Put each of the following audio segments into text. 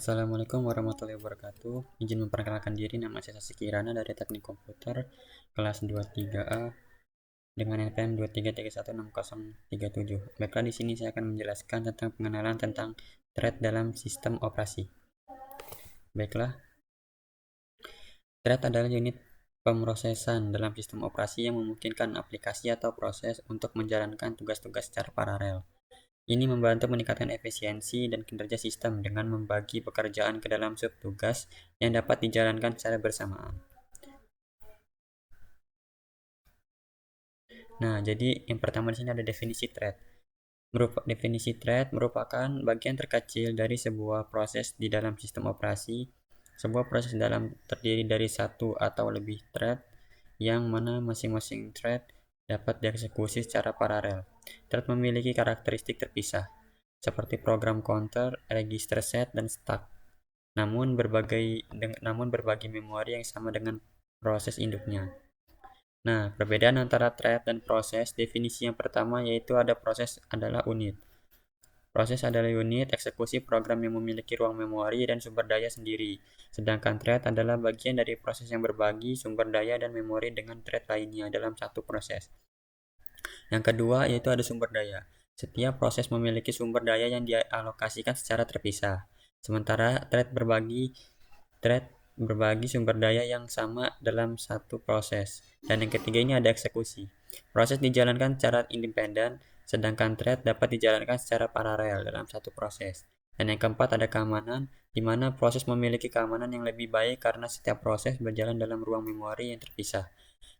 Assalamualaikum warahmatullahi wabarakatuh. Izin memperkenalkan diri, nama saya Sasi Kirana dari Teknik Komputer kelas 23A dengan NPM 2331637. Baiklah, di sini saya akan menjelaskan tentang pengenalan tentang thread dalam sistem operasi. Baiklah, thread adalah unit pemrosesan dalam sistem operasi yang memungkinkan aplikasi atau proses untuk menjalankan tugas-tugas secara paralel. Ini membantu meningkatkan efisiensi dan kinerja sistem dengan membagi pekerjaan ke dalam subtugas yang dapat dijalankan secara bersamaan. Nah, jadi yang pertama di sini ada definisi thread. Definisi thread merupakan bagian terkecil dari sebuah proses di dalam sistem operasi. Sebuah proses dalam terdiri dari satu atau lebih thread yang mana masing-masing thread dapat dieksekusi secara paralel. Thread memiliki karakteristik terpisah, seperti program counter, register set, dan stack. Namun berbagi memori yang sama dengan proses induknya. Nah, perbedaan antara thread dan proses, definisi yang pertama yaitu proses adalah unit. Proses adalah unit eksekusi program yang memiliki ruang memori dan sumber daya sendiri. Sedangkan thread adalah bagian dari proses yang berbagi sumber daya dan memori dengan thread lainnya dalam satu proses. Yang kedua yaitu ada sumber daya. Setiap proses memiliki sumber daya yang dialokasikan secara terpisah. Sementara thread berbagi sumber daya yang sama dalam satu proses. Dan yang ketiga ini ada eksekusi. Proses dijalankan secara independen, sedangkan thread dapat dijalankan secara paralel dalam satu proses. Dan yang keempat ada keamanan, di mana proses memiliki keamanan yang lebih baik karena setiap proses berjalan dalam ruang memori yang terpisah.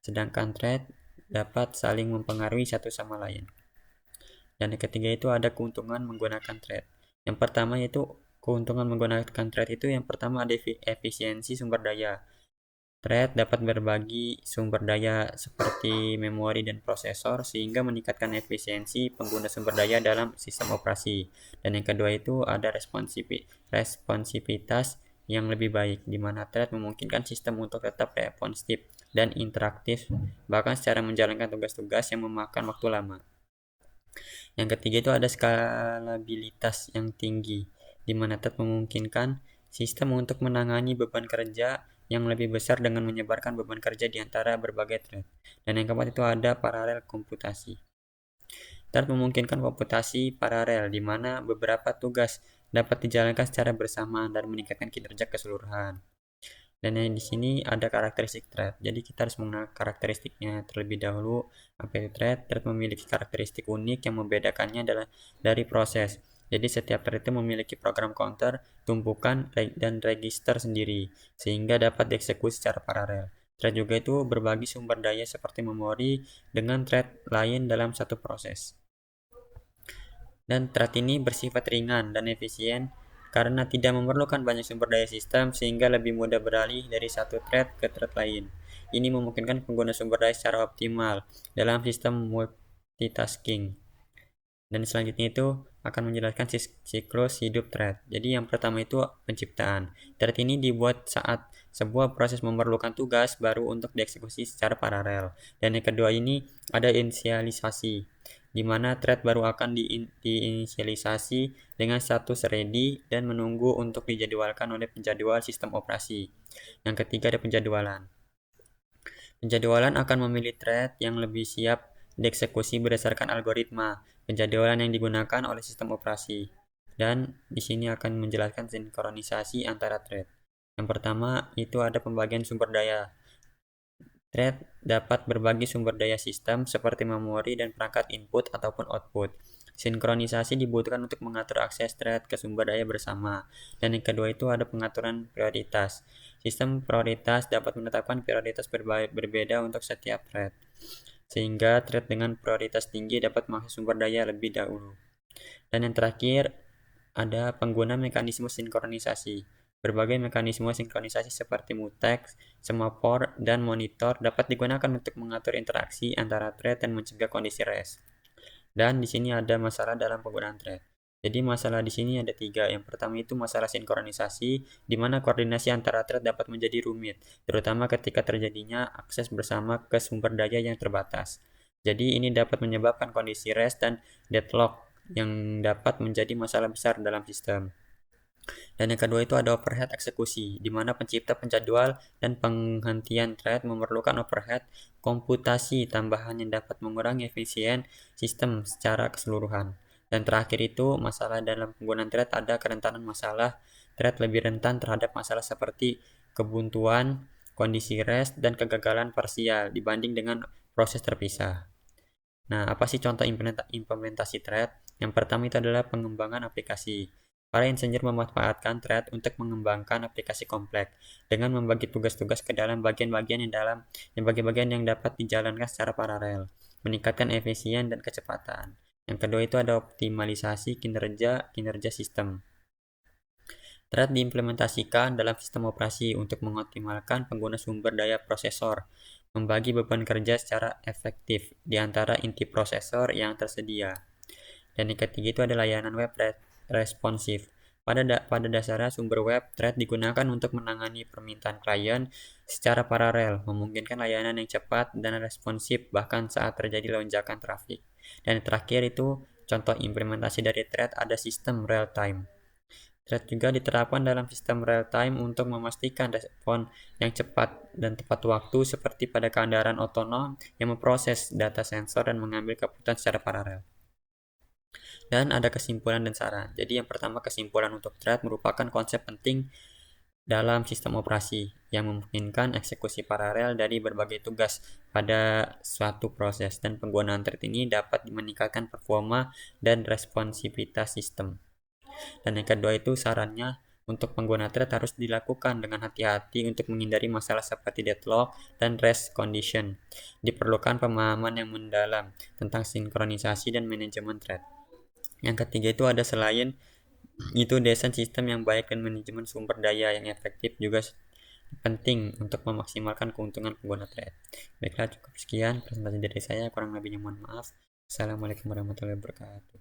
Sedangkan thread dapat saling mempengaruhi satu sama lain. Dan yang ketiga itu ada keuntungan menggunakan thread. Yang pertama yaitu keuntungan menggunakan thread itu yang pertama ada efisiensi sumber daya. Thread dapat berbagi sumber daya seperti memori dan prosesor sehingga meningkatkan efisiensi pengguna sumber daya dalam sistem operasi. Dan yang kedua itu ada responsivitas yang lebih baik, di mana thread memungkinkan sistem untuk tetap responsif dan interaktif bahkan secara menjalankan tugas-tugas yang memakan waktu lama. Yang ketiga itu ada skalabilitas yang tinggi, di mana thread memungkinkan sistem untuk menangani beban kerja yang lebih besar dengan menyebarkan beban kerja di antara berbagai thread. Dan yang keempat itu ada paralel komputasi. Thread memungkinkan komputasi paralel, di mana beberapa tugas dapat dijalankan secara bersamaan dan meningkatkan kinerja keseluruhan. Dan yang di sini ada karakteristik thread. Jadi kita harus mengenal karakteristiknya terlebih dahulu. Apa itu thread? Thread memiliki karakteristik unik yang membedakannya dari proses. Jadi setiap thread itu memiliki program counter, tumpukan, dan register sendiri, sehingga dapat dieksekusi secara paralel. Thread juga itu berbagi sumber daya seperti memori dengan thread lain dalam satu proses. Dan thread ini bersifat ringan dan efisien karena tidak memerlukan banyak sumber daya sistem sehingga lebih mudah beralih dari satu thread ke thread lain. Ini memungkinkan pengguna sumber daya secara optimal dalam sistem multitasking. Dan selanjutnya itu akan menjelaskan siklus hidup thread. Jadi yang pertama itu penciptaan. Thread ini dibuat saat sebuah proses memerlukan tugas baru untuk dieksekusi secara paralel. Dan yang kedua ini ada inisialisasi, di mana thread baru akan diinisialisasi dengan status ready dan menunggu untuk dijadwalkan oleh penjadwal sistem operasi. Yang ketiga ada penjadwalan. Penjadwalan akan memilih thread yang lebih siap dieksekusi berdasarkan algoritma penjadwalan yang digunakan oleh sistem operasi. Dan di sini akan menjelaskan sinkronisasi antara thread. Yang pertama itu ada pembagian sumber daya. Thread dapat berbagi sumber daya sistem seperti memori dan perangkat input ataupun output. Sinkronisasi dibutuhkan untuk mengatur akses thread ke sumber daya bersama. Dan yang kedua itu ada pengaturan prioritas. Sistem prioritas dapat menetapkan prioritas berbeda untuk setiap thread, sehingga thread dengan prioritas tinggi dapat mengakses sumber daya lebih dahulu. Dan yang terakhir ada pengguna mekanisme sinkronisasi. Berbagai mekanisme sinkronisasi seperti mutex, semaphore, dan monitor dapat digunakan untuk mengatur interaksi antara thread dan mencegah kondisi rest. Dan di sini ada masalah dalam penggunaan thread. Jadi masalah di sini ada 3. Yang pertama itu masalah sinkronisasi, di mana koordinasi antara thread dapat menjadi rumit, terutama ketika terjadinya akses bersama ke sumber daya yang terbatas. Jadi ini dapat menyebabkan kondisi rest dan deadlock yang dapat menjadi masalah besar dalam sistem. Dan yang kedua itu ada overhead eksekusi, di mana pencipta, penjadwal, dan penghentian thread memerlukan overhead komputasi tambahan yang dapat mengurangi efisien sistem secara keseluruhan. Dan terakhir itu, masalah dalam penggunaan thread ada kerentanan masalah. Thread lebih rentan terhadap masalah seperti kebuntuan, kondisi rest, dan kegagalan parsial dibanding dengan proses terpisah. Nah, apa sih contoh implementasi thread? Yang pertama itu adalah pengembangan aplikasi. Para insinyur memanfaatkan thread untuk mengembangkan aplikasi kompleks dengan membagi tugas-tugas ke dalam bagian-bagian yang dapat dijalankan secara paralel, meningkatkan efisien dan kecepatan. Yang kedua itu ada optimalisasi kinerja sistem. Thread diimplementasikan dalam sistem operasi untuk mengoptimalkan pengguna sumber daya prosesor, membagi beban kerja secara efektif di antara inti prosesor yang tersedia. Dan yang ketiga itu ada layanan web responsif. Pada dasarnya sumber web thread digunakan untuk menangani permintaan klien secara paralel, memungkinkan layanan yang cepat dan responsif bahkan saat terjadi lonjakan trafik. Dan yang terakhir itu contoh implementasi dari thread ada sistem real time. Thread juga diterapkan dalam sistem real time untuk memastikan respon yang cepat dan tepat waktu seperti pada kendaraan otonom yang memproses data sensor dan mengambil keputusan secara paralel. Dan ada kesimpulan dan saran. Jadi yang pertama, kesimpulan untuk thread merupakan konsep penting dalam sistem operasi yang memungkinkan eksekusi paralel dari berbagai tugas pada suatu proses, dan penggunaan thread ini dapat meningkatkan performa dan responsivitas sistem. Dan yang kedua itu sarannya, untuk pengguna thread harus dilakukan dengan hati-hati untuk menghindari masalah seperti deadlock dan rest condition. Diperlukan pemahaman yang mendalam tentang sinkronisasi dan manajemen thread. Yang ketiga itu ada selain itu desain sistem yang baik dan manajemen sumber daya yang efektif juga penting untuk memaksimalkan keuntungan pengguna thread. Baiklah, cukup sekian presentasi dari saya, kurang lebihnya mohon maaf. Assalamualaikum warahmatullahi wabarakatuh.